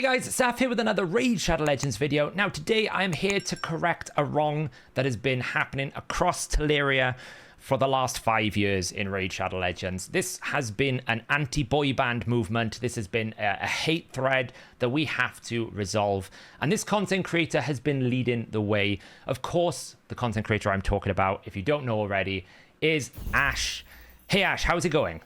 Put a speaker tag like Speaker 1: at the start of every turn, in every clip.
Speaker 1: guys, Saf here with another Raid Shadow Legends video. Now today I am here to correct a wrong that has been happening across Teleria for the last 5 years in Raid Shadow Legends. This has been an anti-boy band movement. This has been a hate thread that we have to resolve. And this content creator has been leading the way. Of course, the content creator I'm talking about, if you don't know already, is Ash. Hey Ash, how's it going?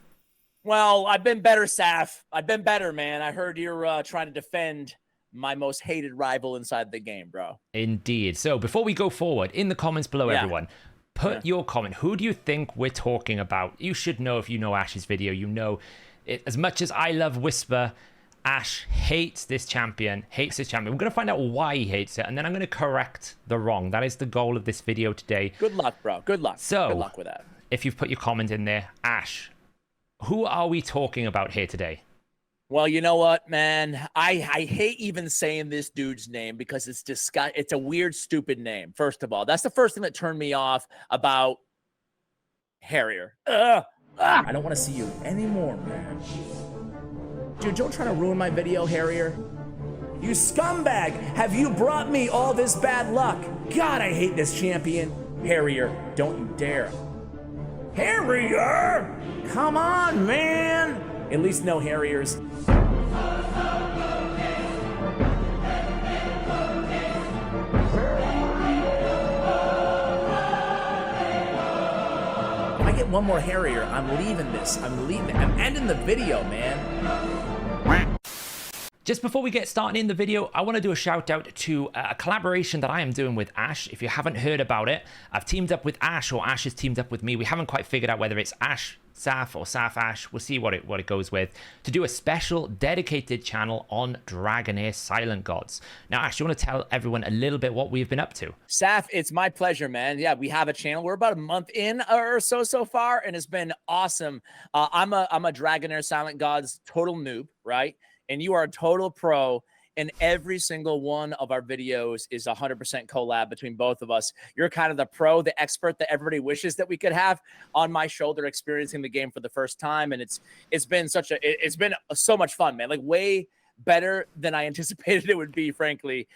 Speaker 2: Well, I've been better, Saf. I've been better, man. I heard you're trying to defend my most hated rival inside the game, bro.
Speaker 1: Indeed. So before we go forward, in the comments below, everyone, put your comment. Who do you think we're talking about? You should know if you know Ash's video. You know it. As much as I love Whisper, Ash hates this champion, We're going to find out why he hates it, and then I'm going to correct the wrong. That is the goal of this video today.
Speaker 2: Good luck, bro. Good luck.
Speaker 1: So,
Speaker 2: good luck with that.
Speaker 1: If you've put your comment in there, Ash, who are we talking about here today?
Speaker 2: Well, you know what, man? I hate even saying this dude's name because it's a weird, stupid name, first of all. That's the first thing that turned me off about Harrier. I don't want to see you anymore, man. Dude, don't try to ruin my video, Harrier. You scumbag! Have you brought me all this bad luck? God, I hate this champion. Harrier, don't you dare. Harrier! Come on, man! At least no Harriers. If I get one more Harrier, I'm leaving this. I'm ending the video, man.
Speaker 1: Just before we get started in the video, I want to do a shout out to a collaboration that I am doing with Ash. If you haven't heard about it, I've teamed up with Ash, or Ash has teamed up with me. We haven't quite figured out whether it's Ash Saf or Saf Ash. We'll see what it goes with, to do a special dedicated channel on Dragonheir Silent Gods. Now, Ash, you want to tell everyone a little bit what we've been up to?
Speaker 2: Saf, it's my pleasure, man. Yeah, we have a channel. We're about a month in or so far, and it's been awesome. I'm a Dragonheir Silent Gods total noob, right? And you are a total pro, and every single one of our videos is 100% collab between both of us. You're kind of the pro, the expert that everybody wishes that we could have on my shoulder, experiencing the game for the first time, and it's been so much fun, man. Like way better than I anticipated it would be, frankly,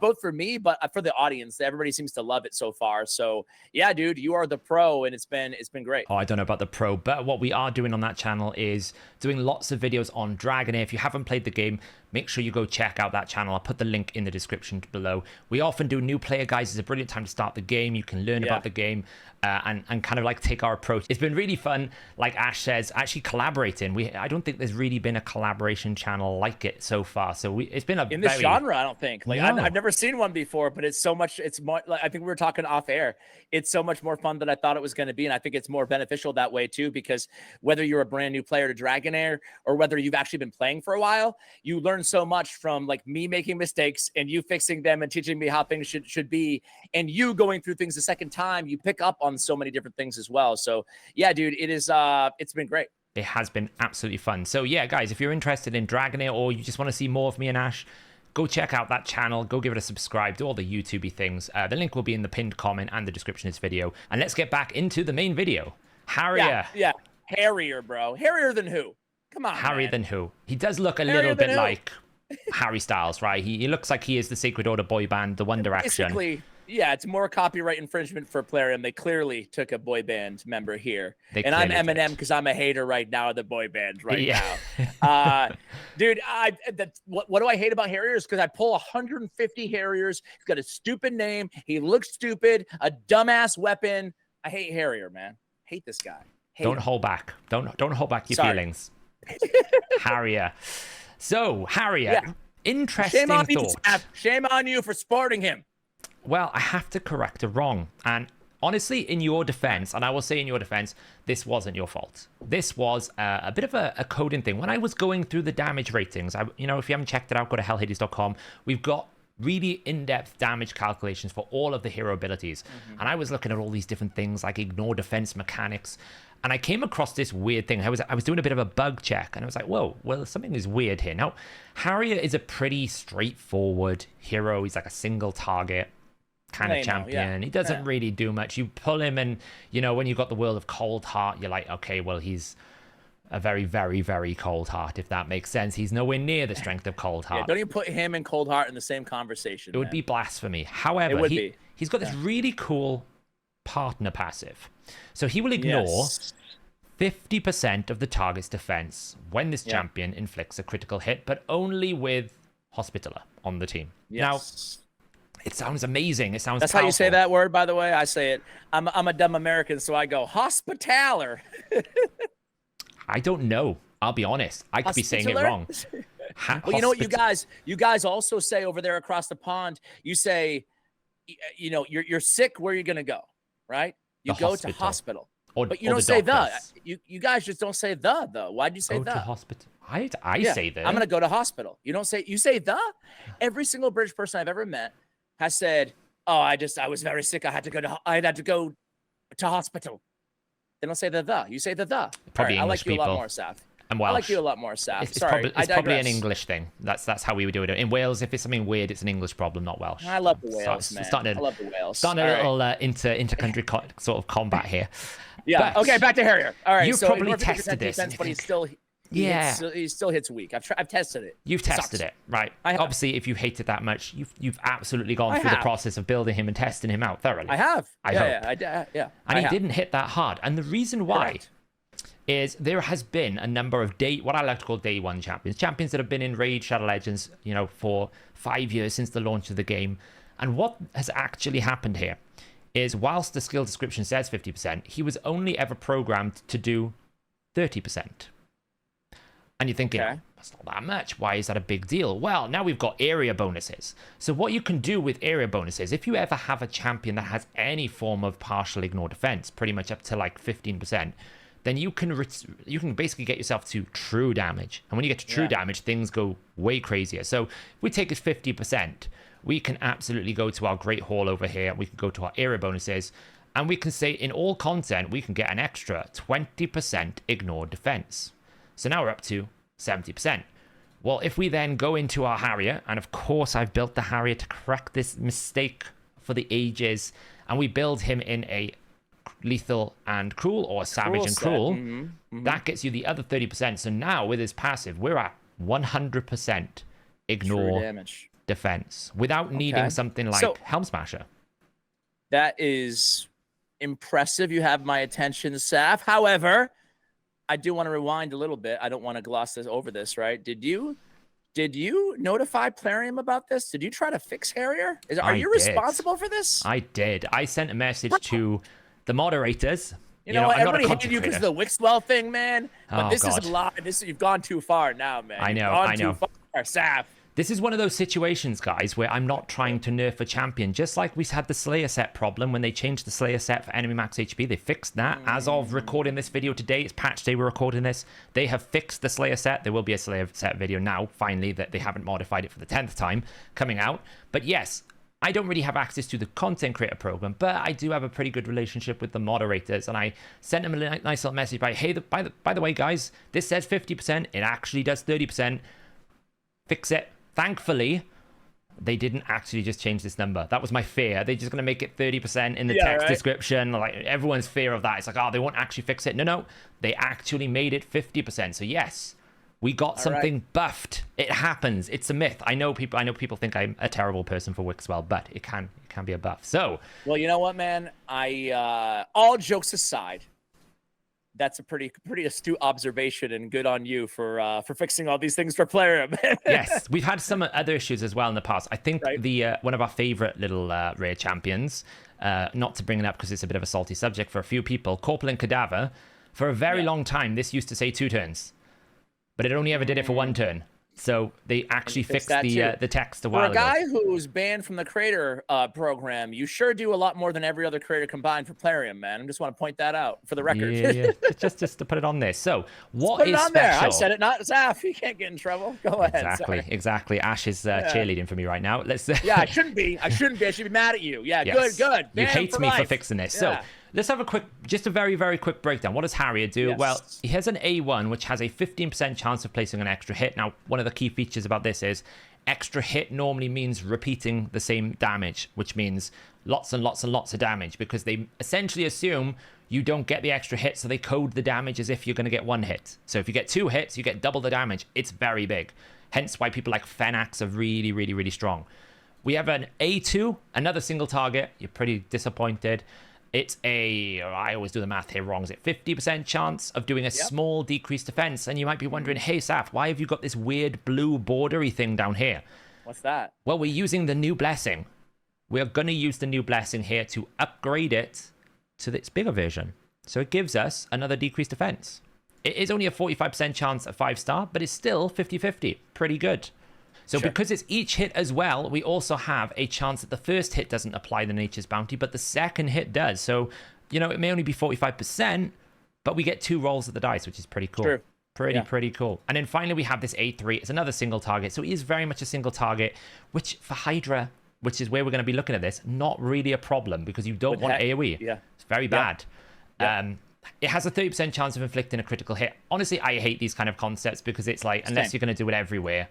Speaker 2: both for me, but for the audience. Everybody seems to love it so far. So yeah, dude, you are the pro, and it's been great.
Speaker 1: Oh, I don't know about the pro, but what we are doing on that channel is doing lots of videos on Dragonheir. If you haven't played the game, make sure you go check out that channel. I'll put the link in the description below. We often do new player guides. It's a brilliant time to start the game. You can learn about the game and kind of like take our approach. It's been really fun, like Ash says, actually collaborating. I don't think there's really been a collaboration channel like it so far. So it's been
Speaker 2: in this genre, I don't think. Like I've never seen one before, but it's so much. It's more like, I think we were talking off air. It's so much more fun than I thought it was going to be, and I think it's more beneficial that way too, because whether you're a brand new player to Dragonheir or whether you've actually been playing for a while, you learn so much from like me making mistakes and you fixing them and teaching me how things should be, and you going through things a second time. You pick up on so many different things as well. So yeah, dude, it's been great.
Speaker 1: It has been absolutely fun. So yeah, guys, if you're interested in Dragonheir or you just want to see more of me and Ash, go check out that channel. Go give it a subscribe. Do all the YouTube-y things. The link will be in the pinned comment and the description of this video. And let's get back into the main video. Harrier.
Speaker 2: Yeah. Harrier, bro. Harrier than who? Come on,
Speaker 1: Harrier than who? He does look a little bit like Harry Styles, right? He looks like he is the Sacred Order boy band, the One Direction.
Speaker 2: Basically, yeah, it's more copyright infringement for Plarium. They clearly took a boy band member here. And I'm Eminem because I'm a hater right now of the boy bands now. Dude, what do I hate about Harriers? Because I pull 150 Harriers. He's got a stupid name. He looks stupid. A dumbass weapon. I hate Harrier, man. Hate this guy.
Speaker 1: Don't hold back. Don't hold back your feelings. Harrier. So, Harrier, interesting thought.
Speaker 2: Shame on you for sporting him.
Speaker 1: Well, I have to correct a wrong. And honestly, in your defense, and I will say in your defense, this wasn't your fault. This was a bit of a coding thing. When I was going through the damage ratings, if you haven't checked it out, go to hellhades.com. We've got really in-depth damage calculations for all of the hero abilities. And I was looking at all these different things like ignore defense mechanics. And I came across this weird thing. I was doing a bit of a bug check, and I was like, whoa, well, something is weird here. Now, Harrier is a pretty straightforward hero. He's like a single target kind of champion. He doesn't really do much. You pull him, and, when you've got the World of Cold Heart, you're like, okay, well, he's a very, very, very cold heart, if that makes sense. He's nowhere near the strength of cold heart.
Speaker 2: Yeah, don't even put him and cold heart in the same conversation.
Speaker 1: It would be blasphemy. However, he's got this really cool partner passive. So he will ignore 50% of the target's defense when this champion inflicts a critical hit, but only with Hospitaller on the team. Now, it sounds amazing. It sounds
Speaker 2: That's
Speaker 1: powerful.
Speaker 2: how you say that word, by the way. I say it. I'm a dumb American, so I go Hospitaller.
Speaker 1: I don't know. I'll be honest. I could be saying it wrong.
Speaker 2: Well, you know what you guys also say over there across the pond? You say, you know, you're sick. Where are you going to go? Right? You go to hospital. But you don't say the. You guys just don't say the, though. Why'd you say
Speaker 1: go
Speaker 2: the?
Speaker 1: To hospital. I say the.
Speaker 2: I'm going to go to hospital. You say the. Every single British person I've ever met has said, "Oh, I was very sick. I had to go to hospital." They don't say the. You say the.
Speaker 1: Probably
Speaker 2: right,
Speaker 1: English
Speaker 2: I like you
Speaker 1: people.
Speaker 2: a lot more, Saf.
Speaker 1: And Welsh.
Speaker 2: I like you a lot more, Saf.
Speaker 1: It's probably an English thing. That's how we would do it. In Wales, if it's something weird, it's an English problem, not Welsh.
Speaker 2: I love the Wales, man. I love the Wales.
Speaker 1: Starting a little inter-country sort of combat here.
Speaker 2: Yeah. Okay, back to Harrier. All right.
Speaker 1: You
Speaker 2: so
Speaker 1: probably tested this,
Speaker 2: defense, but he still hits weak. I've tested it.
Speaker 1: You've tested it, right? Obviously, if you hate it that much, you've absolutely gone through the process of building him and testing him out thoroughly.
Speaker 2: I have.
Speaker 1: I hope.
Speaker 2: And
Speaker 1: he didn't hit that hard. And the reason why is there has been a number of what I like to call day one champions that have been in Raid Shadow Legends, you know, for 5 years since the launch of the game. And what has actually happened here is whilst the skill description says 50%, he was only ever programmed to do 30%. And you're thinking, that's not that much. Why is that a big deal? Well, now we've got area bonuses. So what you can do with area bonuses, if you ever have a champion that has any form of partial ignore defense, pretty much up to like 15%, then you can basically get yourself to true damage. And when you get to true damage, things go way crazier. So if we take it 50%, we can absolutely go to our Great Hall over here. We can go to our area bonuses. And we can say in all content, we can get an extra 20% ignore defense. So now we're up to 70%. Well, if we then go into our Harrier, and of course I've built the Harrier to correct this mistake for the ages, and we build him in a lethal and cruel, or savage and cruel, that gets you the other 30%. So now with his passive, we're at 100% ignore damage defense without needing something like Helm Smasher.
Speaker 2: That is impressive. You have my attention, Saf. However, I do want to rewind a little bit. I don't want to gloss over this, right? Did you notify Plarium about this? Did you try to fix Harrier? Are you responsible for this?
Speaker 1: I did. I sent a message to the moderators.
Speaker 2: You know what? Everybody hated you because of the Wixwell thing, man. But this is a lot. You've gone too far now, man.
Speaker 1: I know.
Speaker 2: Too far, Saf.
Speaker 1: This is one of those situations, guys, where I'm not trying to nerf a champion. Just like we had the Slayer set problem when they changed the Slayer set for enemy max HP. They fixed that. As of recording this video today, it's patch day we're recording this. They have fixed the Slayer set. There will be a Slayer set video now, finally, that they haven't modified it for the 10th time coming out. But yes, I don't really have access to the content creator program, but I do have a pretty good relationship with the moderators. And I sent them a nice little message by, hey, by the way, guys, this says 50%. It actually does 30%. Fix it. Thankfully, they didn't actually just change this number. That was my fear. They're just going to make it 30% in the text description. Like everyone's fear of that. It's like, oh, they won't actually fix it. No. They actually made it 50%. So yes, we got something buffed. It happens. It's a myth. I know people think I'm a terrible person for Wixwell, but it can be a buff. So,
Speaker 2: well, you know what, man? All jokes aside, that's a pretty astute observation, and good on you for fixing all these things for Plarium.
Speaker 1: Yes, we've had some other issues as well in the past. I think the one of our favorite little rare champions, not to bring it up because it's a bit of a salty subject for a few people, Corpulent Cadaver, for a very long time, this used to say 2 turns, but it only ever did it for 1 turn. So they actually fixed the text a while ago.
Speaker 2: For a guy who's banned from the creator program, you sure do a lot more than every other creator combined for Plarium, man. I just want to point that out for the record.
Speaker 1: Yeah. just to put it on this. So what is special?
Speaker 2: There. I said it, not Zaf. You can't get in trouble. Go ahead.
Speaker 1: Exactly. Ash is cheerleading for me right now. Let's.
Speaker 2: Yeah, I shouldn't be. I should be mad at you. Yeah, yes. Good.
Speaker 1: You hate me for fixing this. So let's have just a very, very quick breakdown. What does Harrier do? Yes. Well, he has an A1, which has a 15% chance of placing an extra hit. Now, one of the key features about this is extra hit normally means repeating the same damage, which means lots and lots and lots of damage, because they essentially assume you don't get the extra hit, so they code the damage as if you're going to get 1 hit. So if you get 2 hits, you get double the damage. It's very big. Hence why people like Fenax are really, really, really strong. We have an A2, another single target. You're pretty disappointed. It's I always do the math here wrong. Is it 50% chance of doing a small decreased defense? And you might be wondering, hey, Saf, why have you got this weird blue bordery thing down here?
Speaker 2: What's that?
Speaker 1: Well, we're using the new blessing. We're going to use the new blessing here to upgrade it to its bigger version. So it gives us another decreased defense. It is only a 45% chance at 5-star, but it's still 50-50. Pretty good. So because it's each hit as well, we also have a chance that the first hit doesn't apply the Nature's Bounty, but the second hit does. So, you know, it may only be 45%, but we get 2 rolls of the dice, which is pretty cool.
Speaker 2: True.
Speaker 1: Pretty cool. And then finally, we have this A3. It's another single target. So it is very much a single target, which for Hydra, which is where we're going to be looking at this, not really a problem, because you don't want AoE.
Speaker 2: Yeah.
Speaker 1: It's very bad. It has a 30% chance of inflicting a critical hit. Honestly, I hate these kind of concepts, because it's like, unless you're going to do it everywhere,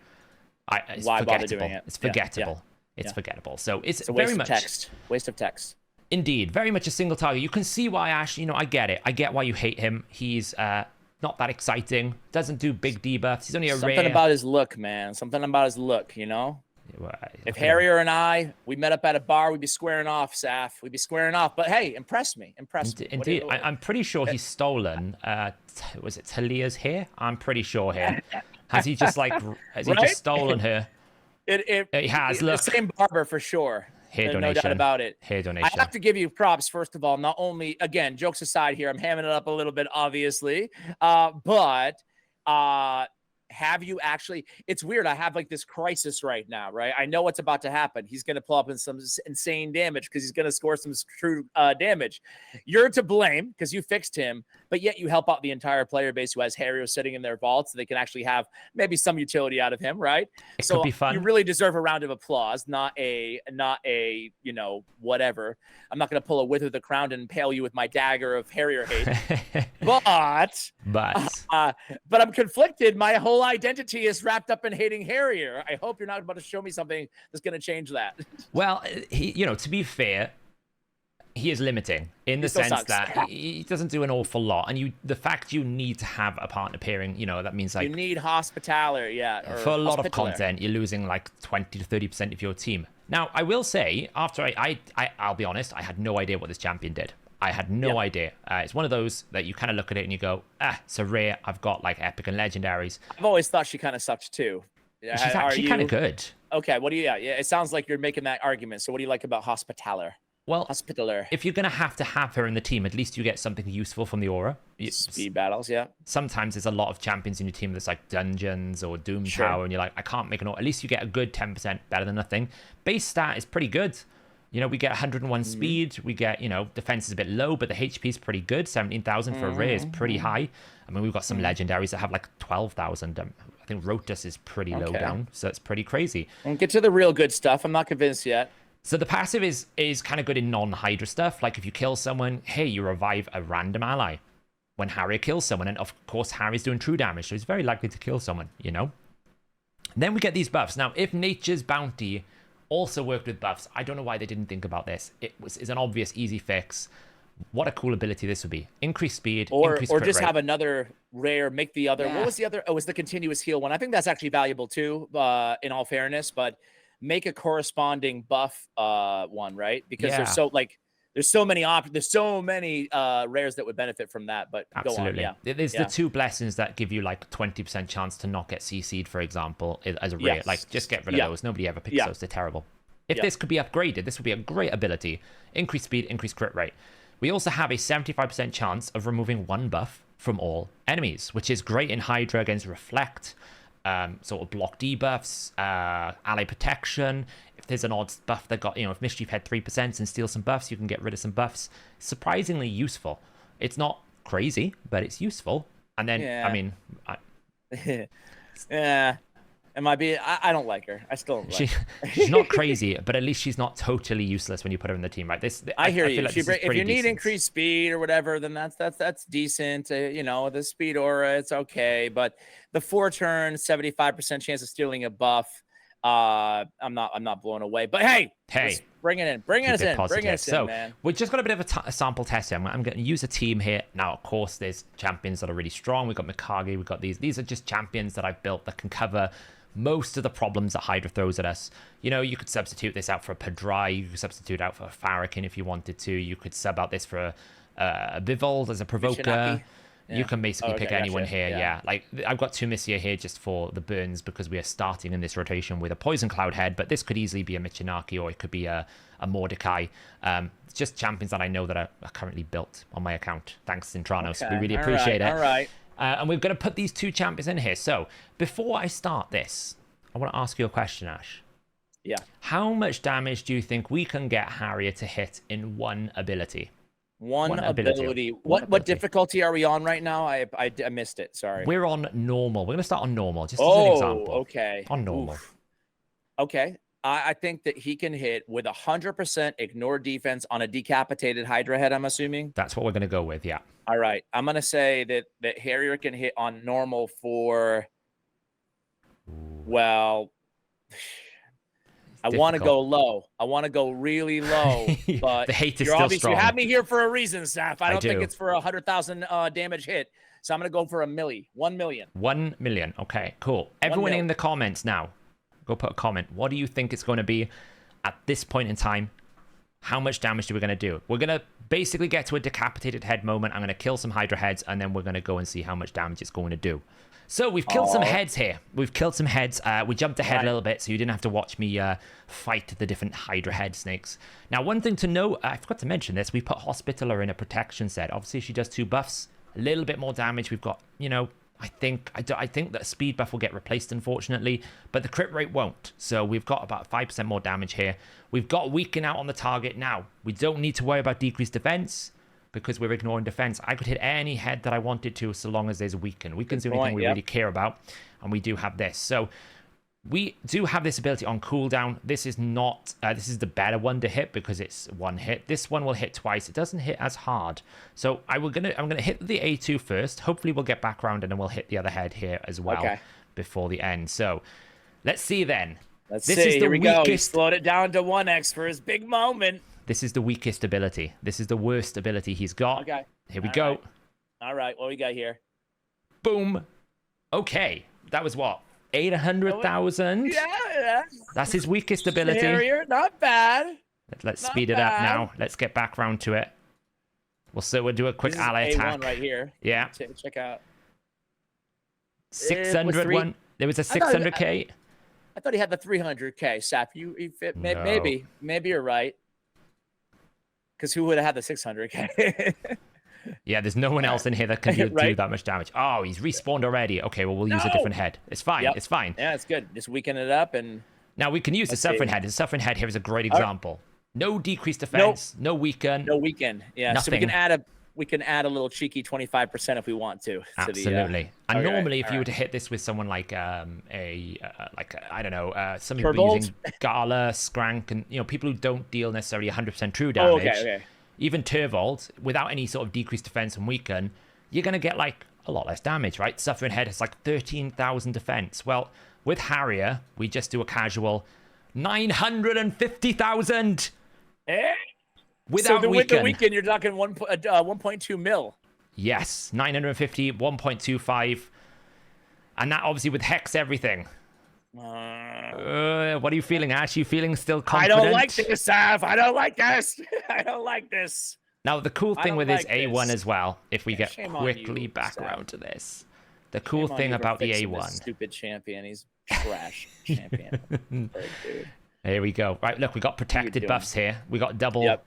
Speaker 1: it's
Speaker 2: why
Speaker 1: forgettable.
Speaker 2: bother doing it?
Speaker 1: It's forgettable. It's forgettable. So it's
Speaker 2: a
Speaker 1: very
Speaker 2: waste
Speaker 1: much
Speaker 2: of text. Waste of text.
Speaker 1: Indeed, very much a single target. You can see why Ash, you know, I get it. I get why you hate him. He's not that exciting. Doesn't do big debuffs. He's only a
Speaker 2: Something about his look, man. Something about his look, you know? If Harrier and we met up at a bar, we'd be squaring off, Saf. We'd be squaring off. But hey, impress me. Impress me.
Speaker 1: Indeed. I'm pretty sure he's stolen, was it Talia's hair? I'm pretty sure here. Has he just like, has he just stolen her? He has, look.
Speaker 2: The same barber for sure.
Speaker 1: Hair donation.
Speaker 2: No doubt about it.
Speaker 1: Hair donation.
Speaker 2: I have to give you props, first of all. Not only, again, jokes aside here, I'm hamming it up a little bit, obviously. But have you actually, it's weird. I have like this crisis right now, right? I know what's about to happen. He's going to pull up in some insane damage because he's going to score some true damage. You're to blame because you fixed him, but yet you help out the entire player base who has Harrier sitting in their vault, so they can actually have maybe some utility out of him, right?
Speaker 1: It could be fun.
Speaker 2: You really deserve a round of applause, not a, you know, whatever. I'm not going to pull a Wither the Crown and impale you with my dagger of Harrier hate. but I'm conflicted. My whole identity is wrapped up in hating Harrier. I hope you're not about to show me something that's going to change that.
Speaker 1: Well, you know, to be fair, he is limiting in the sense that he doesn't do an awful lot, and the fact you need to have a partner pairing, you know, that means like
Speaker 2: you need Hospitaller,
Speaker 1: for a lot of content, you're losing like 20 to 30% of your team. Now, I will say, after I'll be honest, I had no idea what this champion did. I had no idea. It's one of those that you kind of look at it and you go, it's a rare. I've got like epic and legendaries.
Speaker 2: I've always thought she kind of sucked too.
Speaker 1: She's actually kind of good.
Speaker 2: Okay, what do you? Yeah, it sounds like you're making that argument. So what do you like about Hospitaller?
Speaker 1: Well,
Speaker 2: Hospitaller.
Speaker 1: If you're going to have her in the team, at least you get something useful from the aura.
Speaker 2: Speed battles, yeah.
Speaker 1: Sometimes there's a lot of champions in your team that's like dungeons or Doom Tower, and you're like, I can't make an aura. At least you get a good 10% better than nothing. Base stat is pretty good. You know, we get 101 speed. We get, you know, defense is a bit low, but the HP is pretty good. 17,000 for a rare is pretty high. I mean, we've got some legendaries that have like 12,000. I think Rotus is pretty low down, so it's pretty crazy.
Speaker 2: And get to the real good stuff. I'm not convinced yet.
Speaker 1: So the passive is kind of good in non-Hydra stuff. Like if you kill someone, hey, you revive a random ally. When Harrier kills someone, and of course Harry's doing true damage, so he's very likely to kill someone, you know? Then we get these buffs. Now, if Nature's Bounty also worked with buffs, I don't know why they didn't think about this. It's an obvious, easy fix. What a cool ability this would be. Increase speed, increase crit
Speaker 2: just
Speaker 1: rate.
Speaker 2: Have another rare, make the other. What was the other? Oh, it was the continuous heal one. I think that's actually valuable too, in all fairness, but make a corresponding buff one, right? Because there's so many options. There's so many rares that would benefit from that, but
Speaker 1: absolutely.
Speaker 2: Go on,
Speaker 1: There's the 2 blessings that give you like 20% chance to not get CC'd, for example, as a rare. Like just get rid of those. Nobody ever picks those. They're terrible. If this could be upgraded, this would be a great ability. Increase speed, increase crit rate. We also have a 75% chance of removing 1 buff from all enemies, which is great in Hydra against Reflect, sort of block debuffs, ally protection. If there's an odd buff that got, you know, if Mischief had 3% and steal some buffs, you can get rid of some buffs. Surprisingly useful. It's not crazy, but it's useful. And then, I mean,
Speaker 2: Am I being? I don't like her. I still don't like her.
Speaker 1: She's not crazy, but at least she's not totally useless when you put her in the team, right?
Speaker 2: I hear you.
Speaker 1: Like
Speaker 2: if you need increased speed or whatever, then that's decent. You know, the speed aura, it's okay. But the 4-turn, 75% chance of stealing a buff, I'm not blown away. But hey, bring it in, bring us in, man.
Speaker 1: We just got a bit of a sample test here. I'm going to use a team here now. Of course, there's champions that are really strong. We've got Mikage. We've got these are just champions that I've built that can cover most of the problems that Hydra throws at us. You know, you could substitute this out for a Padrai. You could substitute out for a Farrakhan if you wanted to. You could sub out this for a Bivold as a provoker. Yeah. You can basically pick anyone here. Yeah. Like, I've got 2 Missia here just for the burns because we are starting in this rotation with a Poison Cloud head, but this could easily be a Michinaki or it could be a Mordecai. It's just champions that I know that are currently built on my account. Thanks, Sintranos. We really appreciate it.
Speaker 2: All right.
Speaker 1: And we're going to put these 2 champions in here. So before I start this, I want to ask you a question, Ash.
Speaker 2: Yeah.
Speaker 1: How much damage do you think we can get Harrier to hit in one ability?
Speaker 2: One ability. What difficulty are we on right now? I missed it. Sorry.
Speaker 1: We're on normal. We're going to start on normal, just as an example.
Speaker 2: Okay.
Speaker 1: On normal.
Speaker 2: Oof. Okay. I think that he can hit with 100% ignore defense on a decapitated Hydra head, I'm assuming.
Speaker 1: That's what we're going to go with, yeah.
Speaker 2: All right. I'm going to say that Harrier can hit on normal for, well, I want to go low. I want to go really low, but
Speaker 1: the hate is still strong.
Speaker 2: You have me here for a reason, Saf. I don't think it's for 100,000 damage hit. So I'm going to go for 1 million. 1 million.
Speaker 1: Okay, cool. Everyone in the comments now, go put a comment. What do you think it's going to be at this point in time? How much damage are we going to do? We're going to basically get to a decapitated head moment. I'm going to kill some Hydra heads, and then we're going to go and see how much damage it's going to do. So we've killed some heads here. We've killed some heads. We jumped ahead a little bit, so you didn't have to watch me fight the different Hydra head snakes. Now, one thing to note, I forgot to mention this, we put Hospitaler in a protection set. Obviously, she does 2 buffs, a little bit more damage. We've got, you know, I think that speed buff will get replaced, unfortunately, but the crit rate won't. So we've got about 5% more damage here. We've got weaken out on the target now. We don't need to worry about decreased defense, because we're ignoring defense. I could hit any head that I wanted to so long as there's a weaken. Weaken's the only thing we really care about, and we do have this. So we do have this ability on cooldown. This is not, this is the better one to hit because it's 1 hit. This one will hit twice. It doesn't hit as hard. So I'm gonna hit the A2 first. Hopefully we'll get back around and then we'll hit the other head here as well before the end. So let's see then.
Speaker 2: Let's see. Here we go. He slowed it down to 1x for his big moment.
Speaker 1: This is the weakest ability. This is the worst ability he's got.
Speaker 2: Okay.
Speaker 1: Here we go.
Speaker 2: Right. All right. What we got here?
Speaker 1: Boom. Okay. That was what? 800,000?
Speaker 2: Yeah.
Speaker 1: That's his weakest ability.
Speaker 2: Harrier, not bad.
Speaker 1: Let's speed it up now. Let's get back round to it. We'll do a quick ally attack.
Speaker 2: right here.
Speaker 1: Yeah.
Speaker 2: Check out.
Speaker 1: 601. There was a 600k.
Speaker 2: I thought he had the 300k. Sap, you fit. No. Maybe you're right. Because who would have had the 600k?
Speaker 1: Yeah, there's no one else in here that can do that much damage. Oh, he's respawned already. Okay, well, we'll use a different head. It's fine. It's fine.
Speaker 2: Yeah, it's good. Just weaken it up and...
Speaker 1: Now, we can use the suffering head. The suffering head here is a great example. No decreased defense. No weaken.
Speaker 2: No weaken. Yeah, nothing. So we can add a little cheeky 25% if we want to.
Speaker 1: Absolutely. And normally, if you were to hit this with someone like I don't know, some people using Gala, Skrank, and people who don't deal necessarily 100% true damage.
Speaker 2: Okay.
Speaker 1: Even Turvold, without any sort of decreased defense and weaken, you're going to get like a lot less damage, right? Suffering head has like 13,000 defense. Well, with Harrier, we just do a casual 950,000. Without
Speaker 2: with the weaken, you're talking 1.2 mil.
Speaker 1: Yes, 950, 1.25. And that obviously with Hex everything. What are you feeling, Ash? You feeling still confident?
Speaker 2: I don't like this, Sav. I don't like this. I don't like this.
Speaker 1: Now, the cool thing with his A1 as well, if we get quickly back around to this, the cool thing about the A1.
Speaker 2: Stupid champion. He's trash champion. Dude.
Speaker 1: Here we go. Right, look, we got protected buffs here. We got double. Yep.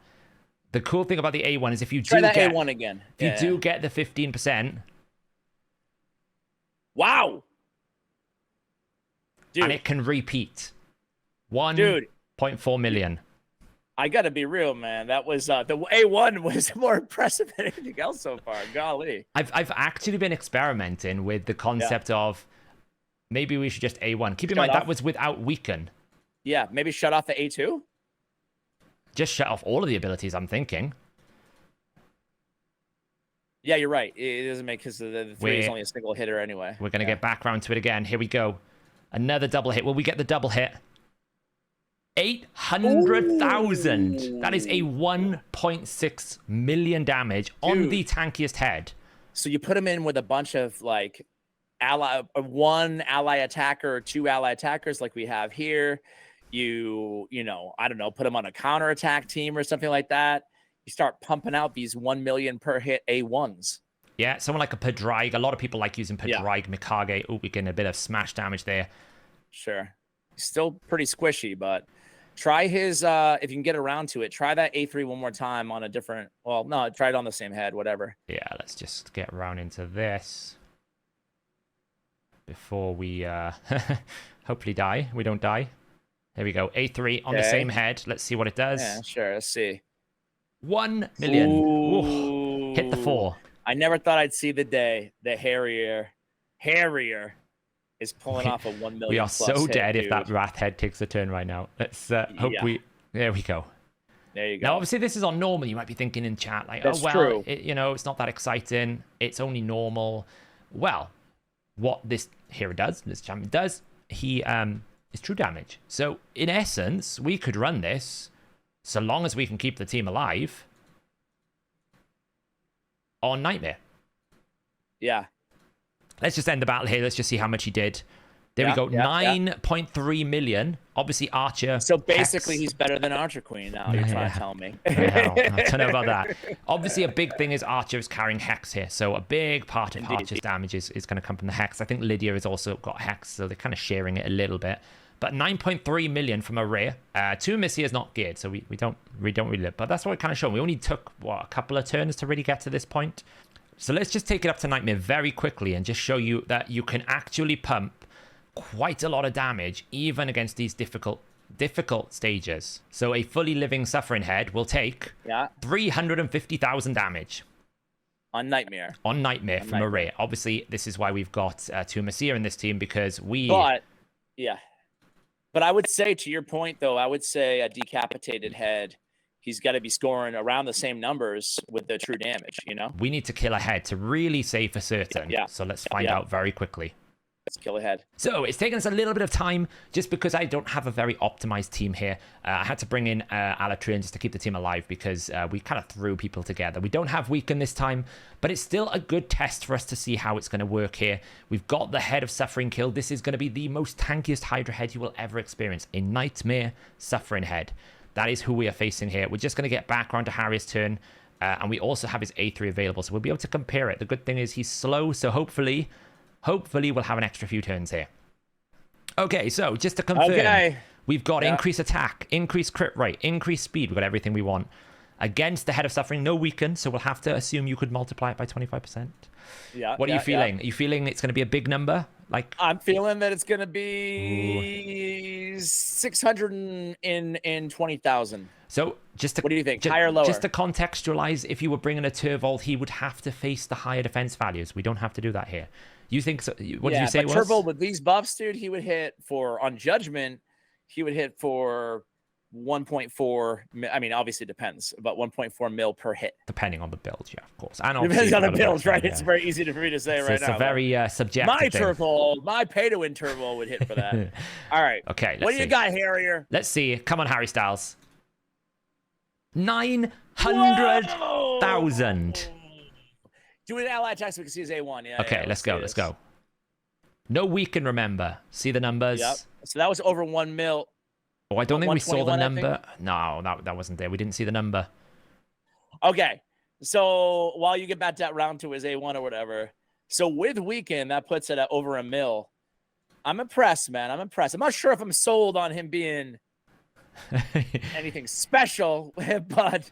Speaker 1: The cool thing about the A1 is if you
Speaker 2: do get A1 again.
Speaker 1: If you do get the 15%.
Speaker 2: Wow. Dude.
Speaker 1: And it can repeat. 1.4 million.
Speaker 2: I gotta be real, man. That was the A1 was more impressive than anything else so far. Golly.
Speaker 1: I've actually been experimenting with the concept of maybe we should just A1. Keep in mind that was without weaken.
Speaker 2: Yeah, maybe shut off the A2.
Speaker 1: Just shut off all of the abilities, I'm thinking.
Speaker 2: Yeah, you're right. It doesn't make because the 3 is only a single hitter anyway.
Speaker 1: We're gonna get back around to it again. Here we go. Another double hit. Will we get the double hit? 800,000. That is a 1.6 million damage on the tankiest head.
Speaker 2: So you put him in with a bunch of like one ally attacker or 2 ally attackers like we have here. You know, I don't know, put him on a counterattack team or something like that. You start pumping out these 1 million per hit A1s.
Speaker 1: Yeah, someone like a Pedreig. A lot of people like using Pedreig, Mikage. Oh, we're getting a bit of smash damage there.
Speaker 2: Sure. Still pretty squishy, but try his, if you can get around to it, try that A3 one more time on a different, well, no, try it on the same head, whatever.
Speaker 1: Yeah, let's just get around into this before we hopefully die. We don't die. There we go. A3 on the same head. Let's see what it does.
Speaker 2: Yeah, sure. Let's see.
Speaker 1: 1 million. Ooh. Hit the 4.
Speaker 2: I never thought I'd see the day that Harrier is pulling off a 1 million.
Speaker 1: We are so dead
Speaker 2: dude.
Speaker 1: if that Wrath head takes a turn right now. Let's hope we. There we go.
Speaker 2: There you go.
Speaker 1: Now, obviously, this is on normal. You might be thinking in chat, like,
Speaker 2: That's
Speaker 1: oh, well,
Speaker 2: true.
Speaker 1: you know, it's not that exciting. It's only normal. Well, what this hero does, this champion does, he is true damage. So, in essence, we could run this so long as we can keep the team alive on Nightmare.
Speaker 2: Yeah.
Speaker 1: Let's just end the battle here. Let's just see how much he did. There we go. 9.3 million. Obviously, Archer.
Speaker 2: So basically,
Speaker 1: Hex.
Speaker 2: He's better than Archer Queen now. You're trying to tell me.
Speaker 1: Well, I don't know about that. Obviously, a big thing is Archer is carrying Hex here. So a big part of Archer's damage is going to come from the Hex. I think Lydia has also got Hex, so they're kind of sharing it a little bit. But 9.3 million from a rare. 2 Missy is not geared, so we don't really. But that's what it kind of showing. We only took a couple of turns to really get to this point. So let's just take it up to Nightmare very quickly and just show you that you can actually pump quite a lot of damage even against these difficult stages. So a fully living Suffering Head will take 350,000 damage.
Speaker 2: On Nightmare.
Speaker 1: On Nightmare from Array. Obviously, this is why we've got 2 Messiah in this team, because we...
Speaker 2: But I would say, to your point, though, I would say a decapitated head, he's got to be scoring around the same numbers with the true damage, you know?
Speaker 1: We need to kill a head to really say for certain. So let's find out very quickly.
Speaker 2: Let's kill a head.
Speaker 1: So it's taken us a little bit of time just because I don't have a very optimized team here. I had to bring in Alatrian just to keep the team alive because we kind of threw people together. We don't have Weaken this time, but it's still a good test for us to see how it's going to work here. We've got the Head of Suffering killed. This is going to be the most tankiest Hydra head you will ever experience. A Nightmare Suffering Head. That is who we are facing here. We're just going to get back around to Harry's turn. And we also have his A3 available, so we'll be able to compare it. The good thing is he's slow, so hopefully we'll have an extra few turns here. Okay, so just to confirm, we've got increased attack, increased crit rate, increased speed. We've got everything we want. Against the Head of Suffering, no weaken, so we'll have to assume you could multiply it by 25%. What are you feeling? Are you feeling it's going to be a big number? Like,
Speaker 2: I'm feeling that it's going to be 620,000.
Speaker 1: So just to,
Speaker 2: what do you think? Higher or lower?
Speaker 1: Just to contextualize, if you were bringing a Turvold, he would have to face the higher defense values. We don't have to do that here. You think so? What did you say it was?
Speaker 2: Turvold with these buffs, dude, he would hit for, on Judgment, he would hit for 1.4. I mean, obviously it depends, but 1.4 mil per hit.
Speaker 1: Depending on the build, yeah, of course. And
Speaker 2: depends on the build, right? It's very easy for me to say right now.
Speaker 1: It's a very subjective
Speaker 2: my
Speaker 1: thing.
Speaker 2: Turvold, my pay-to-win Turvold would hit for that. All right.
Speaker 1: Okay,
Speaker 2: what do you got, Harrier?
Speaker 1: Let's see. Come on, Harry Styles. 900,000.
Speaker 2: Do an ally attack so we can see his A1. Yeah.
Speaker 1: Okay, let's go. Let's go. No weaken, remember. See the numbers?
Speaker 2: Yep. So that was over 1 mil.
Speaker 1: Oh, I don't think we saw the number. No, that wasn't there. We didn't see the number.
Speaker 2: Okay. So while you get back that round to his A1 or whatever. So with weaken, that puts it at over 1 mil. I'm impressed, man. I'm impressed. I'm not sure if I'm sold on him being anything special, but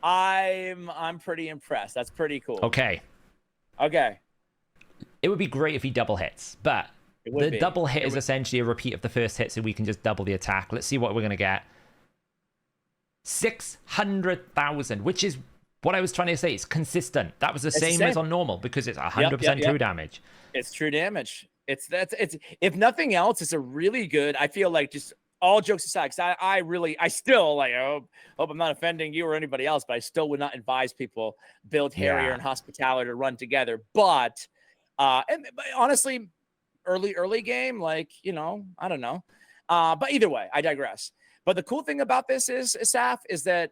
Speaker 2: I'm pretty impressed. That's pretty cool.
Speaker 1: Okay. It would be great if he double hits, but the double hit is essentially a repeat of the first hit, so we can just double the attack. Let's see what we're going to get. 600,000, which is what I was trying to say. It's consistent. That was the same as on normal because it's 100% true damage.
Speaker 2: It's true damage. It's if nothing else, it's a really good, I feel like, just all jokes aside, because I still, like, I hope I'm not offending you or anybody else, but I still would not advise people build Harrier and Hospitaller to run together. But honestly, early game, like, you know, I don't know. But either way, I digress. But the cool thing about this is, Saf, is that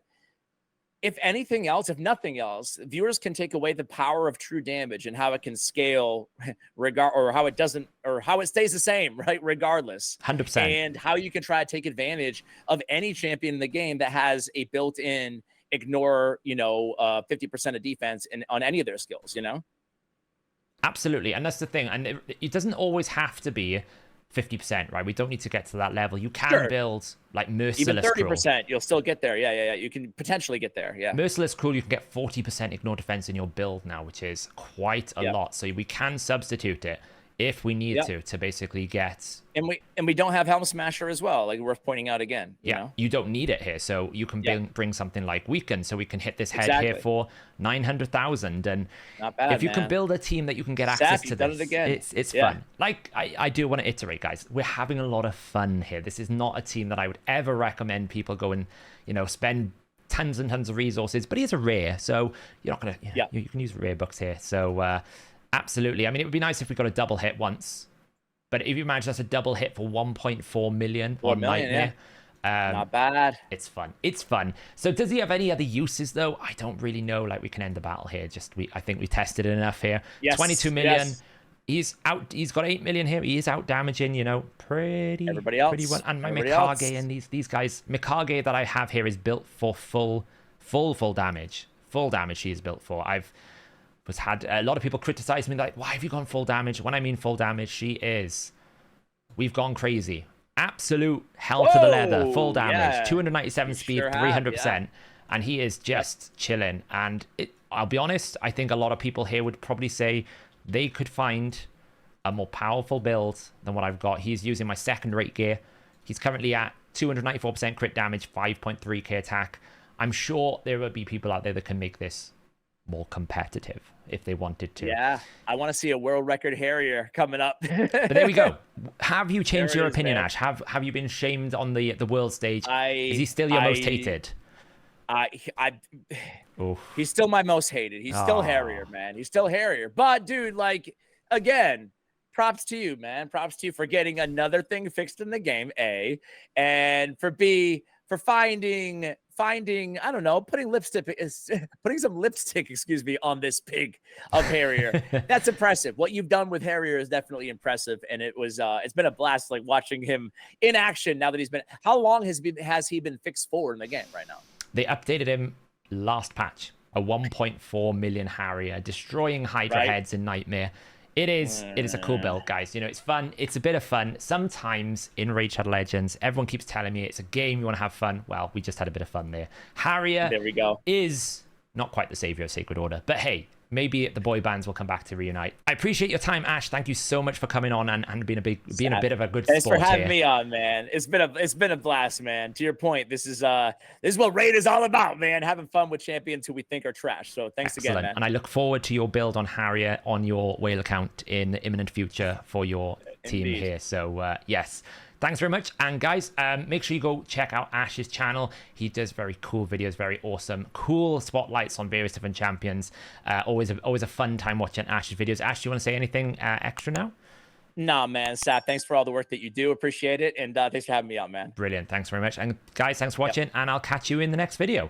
Speaker 2: if anything else, if nothing else, viewers can take away the power of true damage and how it can scale or how it doesn't, or how it stays the same, right? Regardless.
Speaker 1: 100%.
Speaker 2: And how you can try to take advantage of any champion in the game that has a built-in ignore, you know, 50% of defense on any of their skills, you know?
Speaker 1: Absolutely. And that's the thing. And it doesn't always have to be 50%, right? We don't need to get to that level. You can build like merciless
Speaker 2: even 30%,
Speaker 1: cruel.
Speaker 2: you'll still get there. Yeah. You can potentially get there. Yeah.
Speaker 1: Merciless cruel, you can get 40% ignore defense in your build now, which is quite a lot. So we can substitute it if we need to basically get.
Speaker 2: And we don't have Helm Smasher as well, like worth pointing out again.
Speaker 1: You don't need it here, so you can bring something like Weaken, so we can hit this head here for 900,000. And
Speaker 2: not bad,
Speaker 1: if you can build a team that you can get access to this, it's fun. Like I do want to iterate, guys, we're having a lot of fun here. This is not a team that I would ever recommend people go and, you know, spend tons and tons of resources, but he is a rare, so you're not gonna you can use rare books here. So absolutely. I mean, it would be nice if we got a double hit once. But if you manage that's a double hit for 1.4 million on Nightmare,
Speaker 2: not bad.
Speaker 1: It's fun. It's fun. So does he have any other uses though? I don't really know. Like we can end the battle here. I think we tested it enough here. 22 million. He's out. He's got 8 million here. He is out damaging. You know,
Speaker 2: everybody else.
Speaker 1: Pretty well. And my Mikage and these guys. Mikage that I have here is built for full damage. Full damage. She is built for. Had a lot of people criticize me like, why have you gone full damage? When I mean full damage, we've gone crazy. Absolute hell to the leather, full damage, 297 speed, 300%, and he is just chilling. And I'll be honest, I think a lot of people here would probably say they could find a more powerful build than what I've got. He's using my second rate gear. He's currently at 294% crit damage, 5.3k attack. I'm sure there will be people out there that can make this more competitive if they wanted to.
Speaker 2: Yeah, I want to see a world record Harrier coming up.
Speaker 1: But there we go. Have you changed your opinion, man. Ash? Have you been shamed on the world stage? Is he still your most hated?
Speaker 2: He's still my most hated. He's still Harrier, man. He's still Harrier. But dude, like, again, props to you, man. Props to you for getting another thing fixed in the game, A, and for B, for finding, I don't know, putting some lipstick, excuse me, on this pig of Harrier. That's impressive. What you've done with Harrier is definitely impressive. And it's been a blast, like watching him in action now that how long has he been fixed forward in the game right now?
Speaker 1: They updated him last patch, a 1.4 million Harrier, destroying Hydra heads in Nightmare. It is a cool build, guys. You know, it's fun. It's a bit of fun. Sometimes in Raid Shadow Legends, everyone keeps telling me it's a game, you want to have fun. Well, we just had a bit of fun there. Harrier is not quite the savior of Sacred Order, but hey, maybe the boy bands will come back to reunite. I appreciate your time, Ash. Thank you so much for coming on and being a bit of a good sport.
Speaker 2: Thanks for having me on, man. It's been a blast, man. To your point, this is what Raid is all about, man. Having fun with champions who we think are trash. So thanks again, man.
Speaker 1: And I look forward to your build on Harrier on your whale account in the imminent future for your team here. So yes. Thanks very much. And guys, make sure you go check out Ash's channel. He does very cool videos, very awesome, cool spotlights on various different champions. Always a fun time watching Ash's videos. Ash, do you want to say anything extra now?
Speaker 2: Nah, man, Sap, thanks for all the work that you do. Appreciate it. And thanks for having me on, man.
Speaker 1: Brilliant. Thanks very much. And guys, thanks for watching. And I'll catch you in the next video.